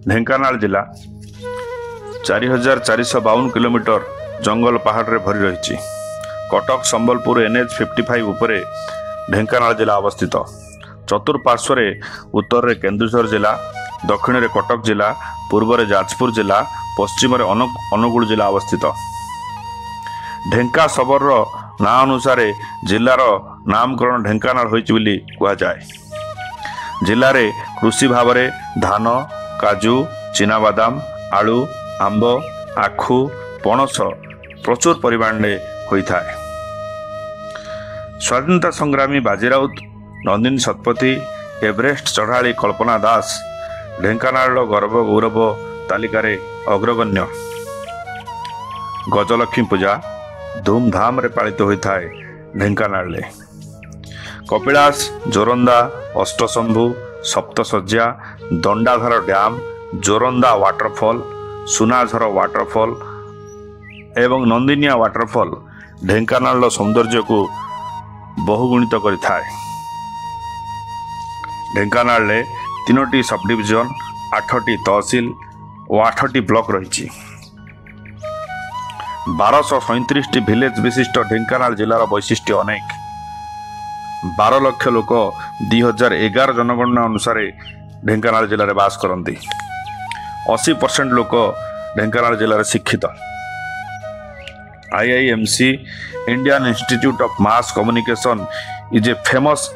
ढेंकानाल जिला 4452 किलोमीटर जंगल पहाड़ रे भरी रही। कटक संबलपुर NH 55 उपरे ढेंकानाल जिला अवस्थित। चतुर्पार्श्व उत्तर रे केन्दुझर जिला, दक्षिण रे कटक जिला, पूर्व रे जाजपुर जिला, पश्चिम रे अनुगुल जिला अवस्थित। ढेंका शबर ना अनुसार जिलार नामकरण ढेंकानाल होइछि बोली कुआ जाय। जिले रे कृषि भाव में धान, काजू, चीनाबादाम, आलू, आंब, आखु, पणस प्रचुर परिमाण में होता है। स्वाधीनता संग्रामी बाजीराउत, नंदिनी शतपथी, एवरेस्ट चढ़ाई कल्पना दास ढेंकानाल गर्व गौरव तालिकार अग्रगण्य। गजलक्ष्मी पूजा धूमधाम रे पालित होता है Dhenkanal. Kapilas, Joranda, Ashtashambhu, Saptasajya, Dandadhar dam, Joranda waterfall, Sunajhar waterfall एवं नंदिनिया वाटरफॉल ढेंकानाल सौंदर्य को बहुगुणित करिथाय। ढेंकानाल 3टी सब डिविजन, 8टी तहसील और 8टी ब्लॉक रही। 1237 विलेज विशिष्ट ढेंकानाल जिलार वैशिष्ट्य अनेक। 12 लाख लोक 2011 जनगणना अनुसार ढेंकानाल जिले में बास करती। 80% लोक ढेंकानाल जिले में शिक्षित। IIMC Indian institute of mass communication is a famous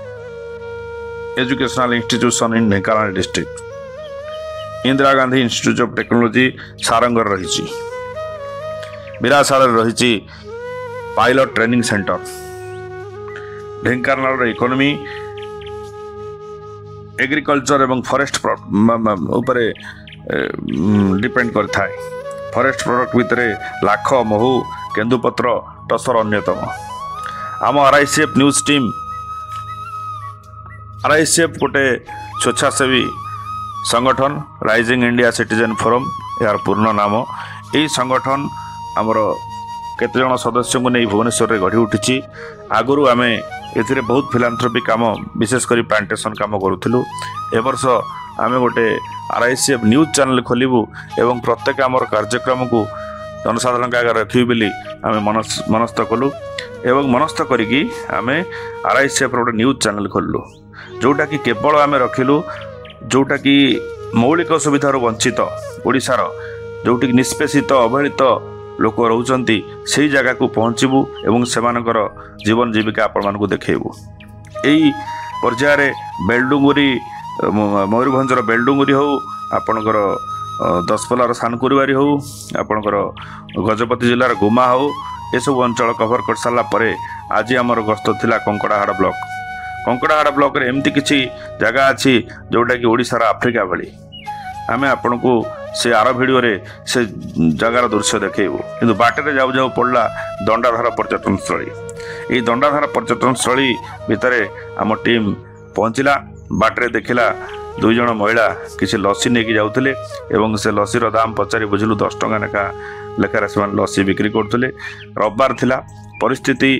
educational institution in Dhenkanal district. Indira Gandhi institute of technology सारंगर रही। बिरासार रही pilot training centre. Dhenkanal economy agriculture एवं फॉरेस्ट ऊपर डिपेंड करता है। फॉरेस्ट प्रोडक्ट भितर लाख, महू, केन्दुपत्र, टसर अन्यतम। आम RICF न्यूज टीम RICF गोटे स्वेच्छासेवी संगठन राइजिंग इंडिया सिटीजन फोरम यार पूर्ण नाम। यही संगठन आमर केते जन सदस्य को नहीं भुवनेश्वर में गढ़ी उठी। आगुरी आम ए बहुत फिलांथ्रोपी काम विशेषकर प्लांटेशन काम करूँ। ए वर्ष आम गोटे RICF न्यूज चैनल खोलू एवं प्रत्येक आमर कार्यक्रम को जनसाधारण आगे रखी बोली आम मनस्थ कलु एवं मनस्थ करी आम RICF गोटे न्यूज चैनल खोलु जोटा कि केवल आम रखिलु जोटा कि मौलिक सुविधार वंचित ओडिशार जोटि निष्पेषित अवहेलित लोक रोचंती से जगह को पहुँचबू एवं सेमानकर जीवन जीविका आपण मानकु देखैबू। एई पर्यायर बेलडुंगुरी मयूरभंजर बेलडुंगुरी हो आपणकर दशपल्लार सानकुरीबारी हो आपणकर गजपति जिलार गुमा हो ये सब अंचल कभर कर सारा परे आज आमर गस्त थिला कंकड़ाहाड़ ब्लॉक। कंकड़ाहाड़ ब्लॉक रे एमती किछि जगह अच्छी जोटा कि ओडिशार आफ्रिका भली। आम आपण को से आर भिडियो रे से जगार दृश्य देखैबू किंतु बाटे जाऊ जाऊ पड़ला दंडाधार पर्यटन स्थली। ये दंडाधार पर्यटन स्थली भितर आम टीम पहुँचला। बाटे देखला 2 जन महिला किसी लस्सी नहीं जाऊले एवं से लस्सीर दाम पचारि बुझिलु 10 टଙ୍କା लेखा लेखार से लस्सी बिक्री करते। रविवार थिला, परिस्थिति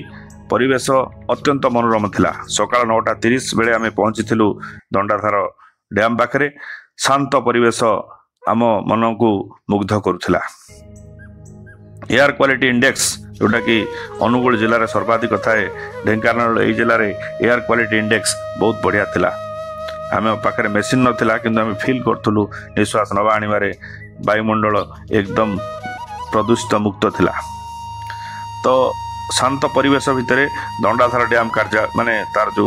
परिवेश अत्यंत मनोरम थिला। सकाळ 9:30 बेले आम पहुँचीलु दंडाधार डैम पाखे। शांत परिवेश आम मन को मुग्ध करुला। एयर क्वालिटी इंडेक्स जोटा कि अनुगुल जिले में सर्वाधिक थाए ढेंकानाल यही जिले में एयर क्वालिटी इंडेक्स बहुत बढ़िया थिला। आम पाखे मेसीन नाला कि आम फिल करूँ निश्वास नवा आने वायुमंडल एकदम प्रदूषित मुक्त थिला। तो शांत परिवेश भितर दंडाधार डैम कार्य माने तार जो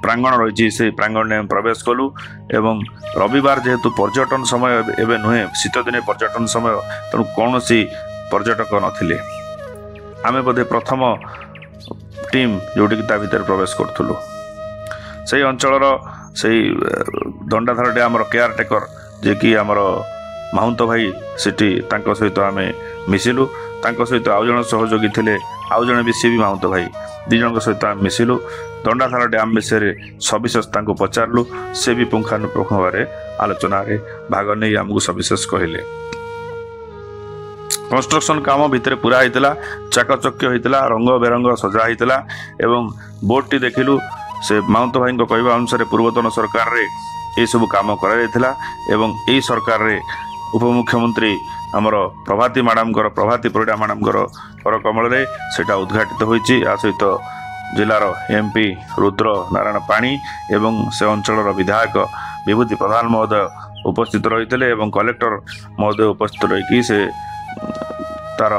प्रांगण रही से प्रांगण में प्रवेश कलु एवं रविवार जेहेतु पर्यटन समय एवं नुहे शीत दिन पर्यटन समय तेणु कौन सी पर्यटक नथिले। आमे बोधे प्रथम टीम जोटी कि भीतर प्रवेश करूँ से अंचल से दंडाधार डैम केयर टेकर जे कि आमर महंत भाई सिटी सहित आम मिसिलु। सहित आउ जन सहयोगी थे आउ जन भी सी भी महंत भाई 2 जन सहित आम मिसिलु। दंडाधार डैम विषय सविशेष पचारू से भी पुंखानुपुंख भाव आलोचना भाग नहीं आमको सविशेष कहले। कंस्ट्रक्शन काम भितर पूरा होता चाकचक्य होता रंग बेरंग सजा होता एवं बोर्ड टी देखिलु से महंत भाई कहवा अनुसार पूर्वतन सरकार रे ଏସବୁ କାମ କରାଯାଇଥିଲା ଏବଂ ଏହି ସରକାରରେ ଉପମୁଖ୍ୟମନ୍ତ୍ରୀ ଆମର ପ୍ରଭାତୀ ପରିଡ଼ା ମ୍ୟାଡ଼ାମଙ୍କର କର କମଳରେ ସେଇଟା ଉଦ୍ଘାଟିତ ହୋଇଛି। ୟା ସହିତ ଜିଲ୍ଲାର MP ରୁଦ୍ର ନାରାୟଣ ପାଣି ଏବଂ ସେ ଅଞ୍ଚଳର ବିଧାୟକ ବିଭୂତି ପ୍ରଧାନ ମହୋଦୟ ଉପସ୍ଥିତ ରହିଥିଲେ ଏବଂ କଲେକ୍ଟର ମହୋଦୟ ଉପସ୍ଥିତ ରହିକି ସେ ତାର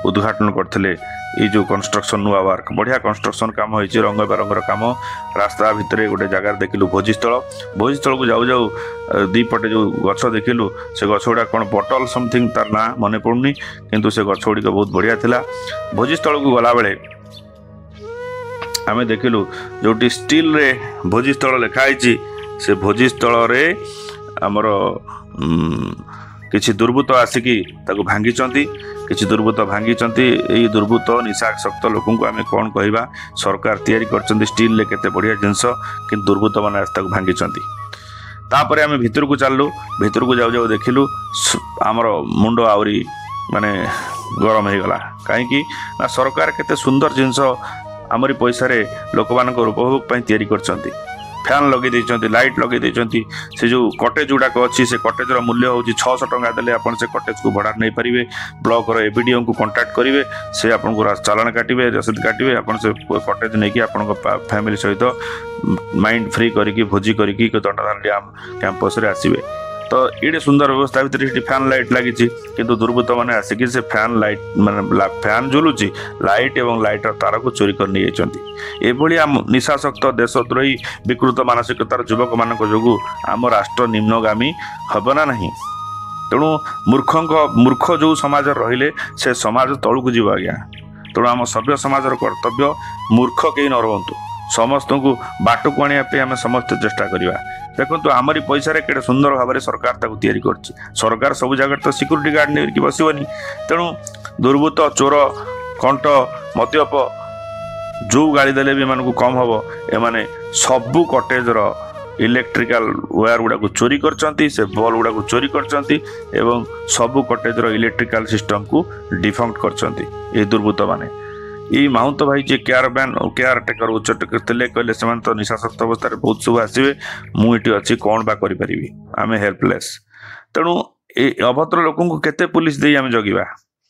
ଉଦ୍ଘାଟନ କରିଥିଲେ। ये जो कंस्ट्रक्शन नुआ वर्क बढ़िया कंस्ट्रक्शन काम होइछि रंग बेरंगर काम रास्ता भितर गोटे जगार देखिलु भोजीस्थल को जाऊ जाऊ दी पटे जो गछ देखिलु से गछ गुड़ा कौन बटल समथिंग तार ना मन पड़ुनी किंतु से गछ गुड़िक बहुत बढ़िया थिला। भोजीस्थल को गला बेले आमे देखिलु जोटी स्टील रे भोजीस्थल लिखाई से भोजीस्थल रे आमर किछि दुर्बृत्त आसिकी ताको भांगिचंती किछि दुर्बृत्त भांगिचंती। एई दुर्बृत्त निशासक्त लोकन को आमे कोन कहबा सरकार तयारी करचंती स्टील ले केते बढ़िया जिंस कि दुर्बृत्त माने ताको भांगिचंती। तापरे आमे भितर को चाललु भितर को जाऊ जाऊ देखिलु आमर मुंड आवरी माने गरम हे गला काहे कि ना सरकार केते सुंदर जिंस आमरी पैसा रे लोक मानक उपभोग पई तयारी करचंती। फैन लगे देइचंती लाइट लगे देइचंती से जो कटेज गुड़ाक अच्छी से कटेज मूल्य होची 600 टंका देले आपण से कटेज को भड़ा नहीं पारिबे। ब्लॉक रो एबीडीओ को कांटेक्ट करिवे से आपण को चालान काटिबे रसीद काटिबे आपण से कटेज नहीं कि आपण फैमिली सहित माइंड फ्री करिकी भोजी करिकी दंडदान डैम कैंपस रे आसीबे। तो ये सुंदर व्यवस्था भितर फैन लाइट लगी किंतु दुर्बृत्त मैंने आसिक से फैन लाइट माने फैन झुलुची लाइट एवं लाइटर तार को चोरी कर नहीं जाती। निशासक्त देशद्रोही विकृत मानसिकतार युवक मान जो आम राष्ट्र निम्नगामी हम ना नहीं। तेणु मूर्ख जो समाज रहिले से समाज तलू को जीव आज्ञा। तेणु आम सभ्य समाजर कर्तव्य मूर्ख कहीं न रुहतु समस्त को बाट को आने आम समस्त चेष्टा करवा। देखो आमरी पैसा केटे सुंदर भाव में सरकार ताकू तैयारी करछि। सरकार सब जगह तो सिक्यूरीटी गार्ड नहीं बसबनी। तेणु दुर्बृत्त चोर कंट मद्यप जो गाड़ी देले भी एमान को कम हम एमाने सबू कटेजर इलेक्ट्रिकल वायर गुड़ा को चोरी करचंती से बॉल गुड़ा को चोरी करचंती एवं सबू कटेजर इलेक्ट्रिकल सिस्टम को डिफंक्ट करचंती। ये दुर्बृत्त माने ये माउंट भाई जे केयर टेकर उच्च टेकर थे कहले से तो निशासक्त अवस्था बहुत सब आसवे मुझे अच्छी कौन बा करी आम हेल्पलेस। तेणु अभद्र लोक केते पुलिस दे आम जगिबा।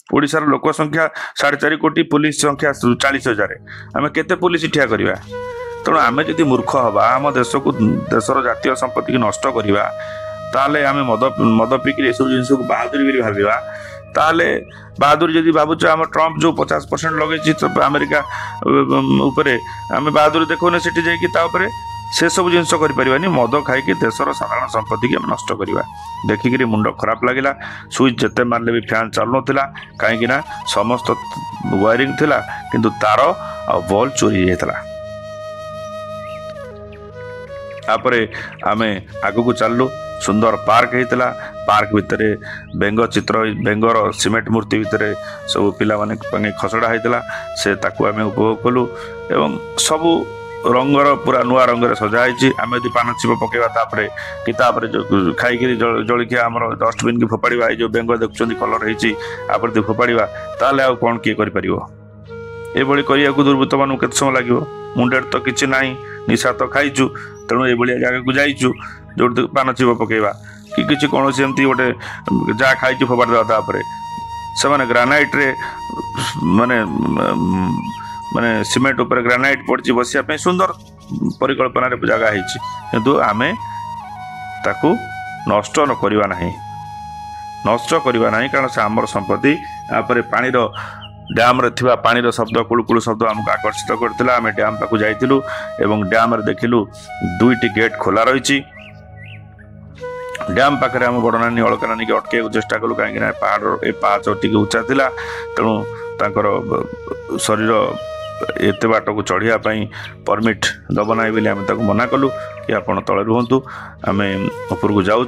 ओडिशार लोक संख्या 4.5 कोटी पुलिस संख्या 40,000 आम केते पुलिस ठिया करवा। तेणु आम जदि मूर्ख हवा आम देश को देशर जातीय संपत्ति की नष्ट करवा ताले आम मद पिक सब जिन को बहादुरी भाविबा ताले बहादुरी जदि भावुच आम ट्रम्प जो 50% लगे अमेरिका उपरे आम बहादुरी देखने से जाकि से सब जिन करें मद खाई देशर साधारण संपत्ति की नष्ट करवा। देखिक मुंड खराब लगे स्विच जिते मारे भी फैन चलु ना कहीं समस्त वायरिंग थिला किंतु तार आ बॉल चोरी जाता। आमे आगु को चललु सुंदर पार्क होता पार्क भितर बेंग चित्र बेंगर सीमेंट मूर्ति भितर सब पिला माने खसड़ा होता से ताकू आमे उपभोग कलु एवं सबू रंगर पूरा नुआ रंग सजाई आम यदि पान छिप पकेवा तापरे कि तापरे जो खाई जलिखिया आमर डस्टबिन की फोपाड़ा जो बेंग देखुं कलर होती आप फोपाड़ा ताले आ कौन किए कर एभली करिया दुर्बृत्त मान केते समय लगे मुंडे तो किसी ना निशा तो खाइचु तेणु ये जगह को जाइचु जो पान छिप पकेवा कि किसी कौन एमती गोटे जहाँ खाई फोपाड़ी देवा से ग्रानाइट रे माने माने सीमेंट उपर ग्रानाइट पड़ी बसिया सुंदर परिकल्पना जगह किंतु आमे ताकू नष्ट न करवा नहीं कारण से आमर संपत्ति यापर पानी डैम रे थिबा पानी शब्द कुलुकुलु शब्द आमको आकर्षित करथिला। आमे डैम पाकु जाइथिलु एवं डैम रे देखिलु 2टी गेट खोला रहिछि। डैम पाखे आम बड़नानी अलकानी के अटके चेष्टा कलु कहीं पहाड़ ए पाहाच टी उच्चा थिला तेणु तांकर शरीर एत बाट को चढ़िया परमिट दब ना बोली आम मना कलु कि आपड़ तले रुहतु आम ऊपर को जाऊँ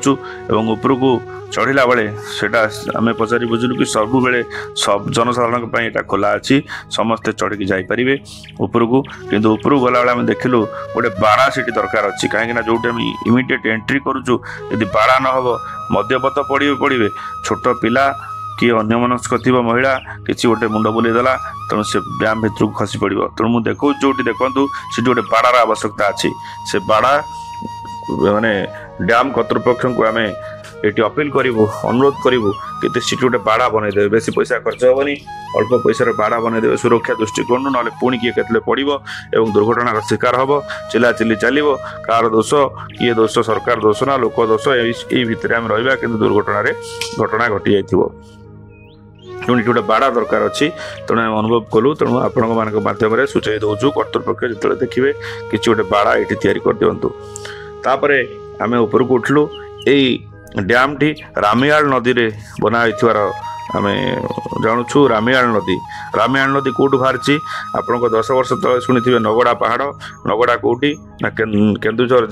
एवं ऊपर को चढ़ला बेले सेटा आम पचारि बुझलु कि सब बेले सब जनसाधारण यहाँ खोला अच्छी समस्ते चढ़ी जापरें ऊपर को किंतु ऊपर गला आम देखिलु गोटे बाड़ा से दरकार अच्छी कहीं जो इमिडिएट एंट्री करुचु यदि बाड़ा न हो मद्यपत पड़े छोट पिला कि अन्यमनस्क थी महिला किसी गोटे मुंड बुलेदेला तेणु से डैम भितर को खसी पड़ो। तेणु मुझे देखो जो देखु से गोटे बाड़ार आवश्यकता अच्छी से बाड़ा माने ଡ୍ୟାମ୍ କର୍ତ୍ତୃପକ୍ଷଙ୍କୁ ଆମେ ଏଠି ଅପିଲ କରିବୁ, ଅନୁରୋଧ କରିବୁ କି ସେଠି ଗୋଟେ ବାଡ଼ା ବନେଇଦେବେ। ବେଶୀ ପଇସା ଖର୍ଚ୍ଚ ହେବନି, ଅଳ୍ପ ପଇସାରେ ବାଡ଼ା ବନେଇଦେବେ ସୁରକ୍ଷା ଦୃଷ୍ଟିକୋଣରୁ, ନହେଲେ ପୁଣି କିଏ କେତେବେଳେ ପଡ଼ିବ ଏବଂ ଦୁର୍ଘଟଣାର ଶିକାର ହେବ, ଚିଲାଚିଲି ଚାଲିବ। କାହାର ଦୋଷ, କିଏ ଦୋଷ, ସରକାର ଦୋଷ ନା ଲୋକ ଦୋଷ, ଏଇ ଭିତରେ ଆମେ ରହିବା, କିନ୍ତୁ ଦୁର୍ଘଟଣାରେ ଘଟଣା ଘଟି ଯାଇଥିବ। ତେଣୁ ଏଠି ଗୋଟେ ବାଡ଼ା ଦରକାର ଅଛି। ତେଣୁ ଆମେ ଅନୁଭବ କଲୁ। ତେଣୁ ଆପଣଙ୍କ ମାନଙ୍କ ମାଧ୍ୟମରେ ସୂଚାଇ ଦେଉଛୁ, କର୍ତ୍ତୃପକ୍ଷ ଯେତେବେଳେ ଦେଖିବେ କିଛି ଗୋଟେ ବାଡ଼ା ଏଠି ତିଆରି କରିଦିଅନ୍ତୁ। ତାପରେ ଆମେ ଉପରକୁ ଉଠିଲୁ। ଏଇ ଡ୍ୟାମ୍ଟି ରାମିଆଳ ନଦୀରେ ବନା ହୋଇଥିବାର ଆମେ ଜାଣୁଛୁ। ରାମିଆଳ ନଦୀ କେଉଁଠୁ ବାହାରିଛି? ଆପଣଙ୍କ 10 ବର୍ଷ ତଳେ ଶୁଣିଥିବେ ନଗଡ଼ା ପାହାଡ଼। ନଗଡ଼ା କେଉଁଠି ନା କେନ୍ଦୁଝର,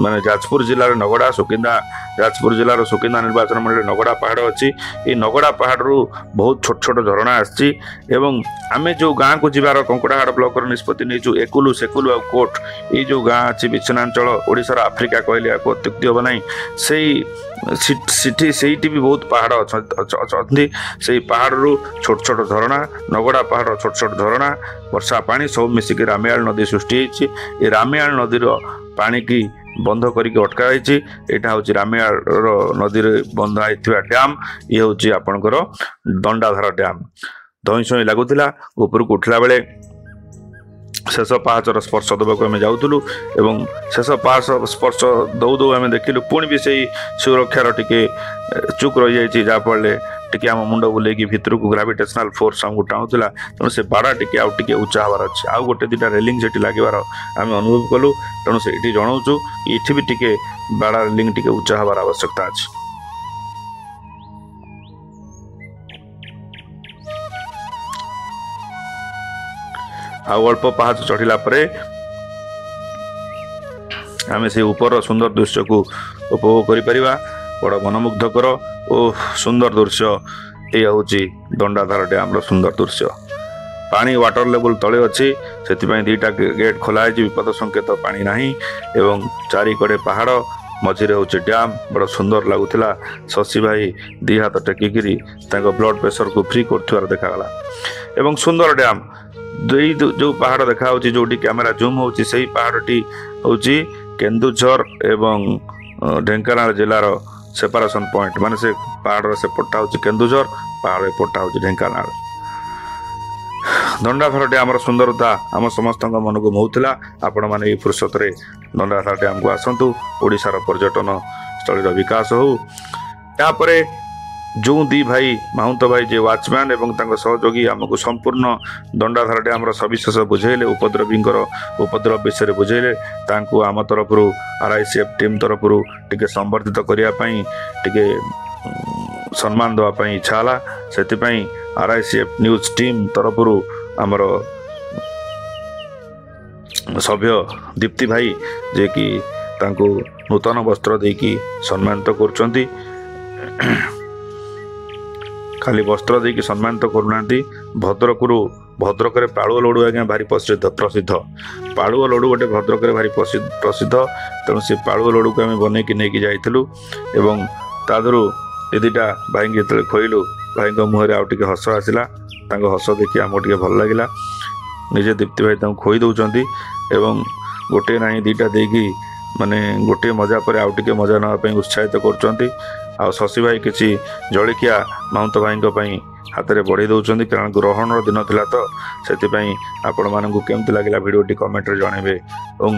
ମାନେ ଯାଜପୁର ଜିଲ୍ଲାରେ ନଗଡ଼ା, ସୁକିନ୍ଦା, ଯାଜପୁର ଜିଲ୍ଲାର ସୁକିନ୍ଦା ନିର୍ବାଚନ ମଣ୍ଡଳୀରେ ନଗଡ଼ା ପାହାଡ଼ ଅଛି। ଏଇ ନଗଡ଼ା ପାହାଡ଼ରୁ ବହୁତ ଛୋଟ ଛୋଟ ଝରଣା ଆସିଛି। ଏବଂ ଆମେ ଯେଉଁ ଗାଁକୁ ଯିବାର କଙ୍କଡ଼ାହାଡ଼ ବ୍ଲକର ନିଷ୍ପତ୍ତି ନେଇଛୁ, ଏକୁଲୁ, ସେକୁଲୁ ଆଉ କୋଟ, ଏଇ ଯେଉଁ ଗାଁ ଅଛି ବିଚ୍ଛିନ୍ନାଞ୍ଚଳ ଓଡ଼ିଶାର ଆଫ୍ରିକା କହିଲେ ଆକୁ ଅତ୍ୟୁକ୍ତି ହେବ ନାହିଁ। ସେଇଠି ବି ବହୁତ ପାହାଡ଼ ଅଛନ୍ତି। ସେଇ ପାହାଡ଼ରୁ ଛୋଟ ଛୋଟ ଝରଣା, ନଗଡ଼ା ପାହାଡ଼ର ଛୋଟ ଛୋଟ ଝରଣା, ବର୍ଷା ପାଣି ସବୁ ମିଶିକି ରାମିଆଳ ନଦୀ ସୃଷ୍ଟି ହେଇଛି। ଏ ରାମିଆଳ ନଦୀର ପାଣିକି ବନ୍ଧ କରିକି ଅଟକା ହେଇଛି। ଏଇଟା ହେଉଛି ରାମିଆଳ ନଦୀରେ ବନ୍ଧା ହେଇଥିବା ଡ୍ୟାମ୍। ଇଏ ହେଉଛି ଆପଣଙ୍କର ଦଣ୍ଡାଧାର ଡ୍ୟାମ୍। ଧଇଁ ସଇଁ ଲାଗୁଥିଲା। ଉପରକୁ ଉଠିଲା ବେଳେ ଶେଷ ପାହାଚର ସ୍ପର୍ଶ ଦେବାକୁ ଆମେ ଯାଉଥିଲୁ ଏବଂ ଶେଷ ପାହାଚ ସ୍ପର୍ଶ ଦଉ ଦଉ ଆମେ ଦେଖିଲୁ ପୁଣି ବି ସେଇ ସୁରକ୍ଷାର ଟିକେ ଚୁକ୍ ରହିଯାଇଛି, ଯାହାଫଳରେ ଟିକେ ଆମ ମୁଣ୍ଡ ବୁଲେଇକି ଭିତରକୁ ଗ୍ରାଭିଟେସନାଲ ଫୋର୍ସ ଆମକୁ ଟାଣୁଥିଲା। ତେଣୁ ସେ ବାଡ଼ା ଟିକେ ଆଉ ଟିକେ ଉଚ୍ଚା ହେବାର ଅଛି। ଆଉ ଗୋଟେ ଦୁଇଟା ରେଲିଂ ସେଠି ଲାଗିବାର ଆମେ ଅନୁଭବ କଲୁ। ତେଣୁ ସେଇଠି ଜଣାଉଛୁ ଏଠି ବି ଟିକେ ବାଡ଼ା ରେଲିଂ ଟିକେ ଉଚ୍ଚା ହେବାର ଆବଶ୍ୟକତା ଅଛି। ଆଉ ଅଳ୍ପ ପାହାଚ ଚଢ଼ିଲା ପରେ ଆମେ ସେ ଉପର ସୁନ୍ଦର ଦୃଶ୍ୟକୁ ଉପଭୋଗ କରିପାରିବା। ବଡ଼ ମନମୁଗ୍ଧକର ଓ ସୁନ୍ଦର ଦୃଶ୍ୟ। ଏଇ ହେଉଛି ଦଣ୍ଡାଧାର ଡ୍ୟାମ୍ର ସୁନ୍ଦର ଦୃଶ୍ୟ। ପାଣି ୱାଟର ଲେବୁଲ ତଳେ ଅଛି, ସେଥିପାଇଁ ଦୁଇଟା ଗେଟ୍ ଖୋଲା ହେଇଛି, ବିପଦ ସଂକେତ ପାଣି ନାହିଁ ଏବଂ ଚାରିକଡ଼େ ପାହାଡ଼, ମଝିରେ ହେଉଛି ଡ୍ୟାମ୍। ବଡ଼ ସୁନ୍ଦର ଲାଗୁଥିଲା। ଶଶୀ ଭାଇ 2 ହାତ ଟେକିକିରି ତାଙ୍କ ବ୍ଲଡ଼ ପ୍ରେସରକୁ ଫ୍ରି କରୁଥିବାର ଦେଖାଗଲା। ଏବଂ ସୁନ୍ଦର ଡ୍ୟାମ୍। ଯେଉଁ ପାହାଡ଼ ଦେଖାହେଉଛି, ଯେଉଁଠି କ୍ୟାମେରା ଜୁମ୍ ହେଉଛି, ସେଇ ପାହାଡ଼ଟି ହେଉଛି କେନ୍ଦୁଝର ଏବଂ ଢେଙ୍କାନାଳ ଜିଲ୍ଲାର ସେପାରେସନ୍ ପଏଣ୍ଟ। ମାନେ ସେ ପାହାଡ଼ର ସେପଟଟା ହେଉଛି କେନ୍ଦୁଝର, ପାହାଡ଼ ଏପଟଟା ହେଉଛି ଢେଙ୍କାନାଳ। ଦଣ୍ଡାଧାର ଡ୍ୟାମ୍ର ସୁନ୍ଦରତା ଆମ ସମସ୍ତଙ୍କ ମନକୁ ମୋହୁଥିଲା। ଆପଣମାନେ ଏହି ଫୁର୍ସତରେ ଦଣ୍ଡାଧାର ଡ୍ୟାମ୍କୁ ଆସନ୍ତୁ। ଓଡ଼ିଶାର ପର୍ଯ୍ୟଟନ ସ୍ଥଳୀର ବିକାଶ ହେଉ। ତାପରେ ଯେଉଁ 2 ଭାଇ ମାହୁନ୍ତ ଭାଇ ଯେ ୱାଚମ୍ୟାନ୍ ଏବଂ ତାଙ୍କ ସହଯୋଗୀ ଆମକୁ ସମ୍ପୂର୍ଣ୍ଣ ଦଣ୍ଡାଧାର ଡ୍ୟାମ୍ର ସବିଶେଷ ବୁଝେଇଲେ, ଉପଦ୍ରବୀଙ୍କର ଉପଦ୍ରବ ବିଷୟରେ ବୁଝେଇଲେ, ତାଙ୍କୁ ଆମ ତରଫରୁ RICF ଟିମ୍ ତରଫରୁ ଟିକେ ସମ୍ବର୍ଦ୍ଧିତ କରିବା ପାଇଁ, ଟିକେ ସମ୍ମାନ ଦେବା ପାଇଁ ଇଚ୍ଛା ହେଲା। ସେଥିପାଇଁ RICF ନ୍ୟୁଜ୍ ଟିମ୍ ତରଫରୁ ଆମର ସଭ୍ୟ ଦୀପ୍ତି ଭାଇ ଯିଏକି ତାଙ୍କୁ ନୂତନ ବସ୍ତ୍ର ଦେଇକି ସମ୍ମାନିତ କରୁଛନ୍ତି। ଖାଲି ବସ୍ତ୍ର ଦେଇକି ସମ୍ମାନିତ କରୁନାହାନ୍ତି, ଭଦ୍ରକରେ ପାଳୁଅ ଲଡ଼ୁ ଆଜ୍ଞା ଭାରି ପ୍ରସିଦ୍ଧ। ପାଳୁଅ ଲଡ଼ୁ ଗୋଟେ ଭଦ୍ରକରେ ଭାରି ପ୍ରସିଦ୍ଧ। ତେଣୁ ସେ ପାଳୁଅ ଲଡ଼ୁକୁ ଆମେ ବନେଇକି ନେଇକି ଯାଇଥିଲୁ ଏବଂ ତା ଦେହରୁ 2ଟା ଭାଇଙ୍କୁ ଯେତେବେଳେ ଖୋଇଲୁ, ଭାଇଙ୍କ ମୁହଁରେ ଆଉ ଟିକେ ହସ ଆସିଲା। ତାଙ୍କ ହସ ଦେଖି ଆମକୁ ଟିକେ ଭଲ ଲାଗିଲା। ନିଜେ ଦୀପ୍ତି ଭାଇ ତାଙ୍କୁ ଖୋଇ ଦେଉଛନ୍ତି ଏବଂ ଗୋଟିଏ ନାହିଁ 2ଟା ଦେଇକି ମାନେ ଗୋଟିଏ ମଜା ପରେ ଆଉ ଟିକେ ମଜା ନେବା ପାଇଁ ଉତ୍ସାହିତ କରୁଛନ୍ତି। ଆଉ ଶଶୀ ଭାଇ କିଛି ଜଳଖିଆ ମାହୁନ୍ତ ଭାଇଙ୍କ ପାଇଁ ହାତରେ ବଢ଼େଇ ଦେଉଛନ୍ତି, କାରଣ ଗ୍ରହଣର ଦିନ ଥିଲା ତ, ସେଥିପାଇଁ ଆପଣମାନଙ୍କୁ କେମିତି ଲାଗିଲା ଭିଡ଼ିଓଟି କମେଣ୍ଟରେ ଜଣାଇବେ ଏବଂ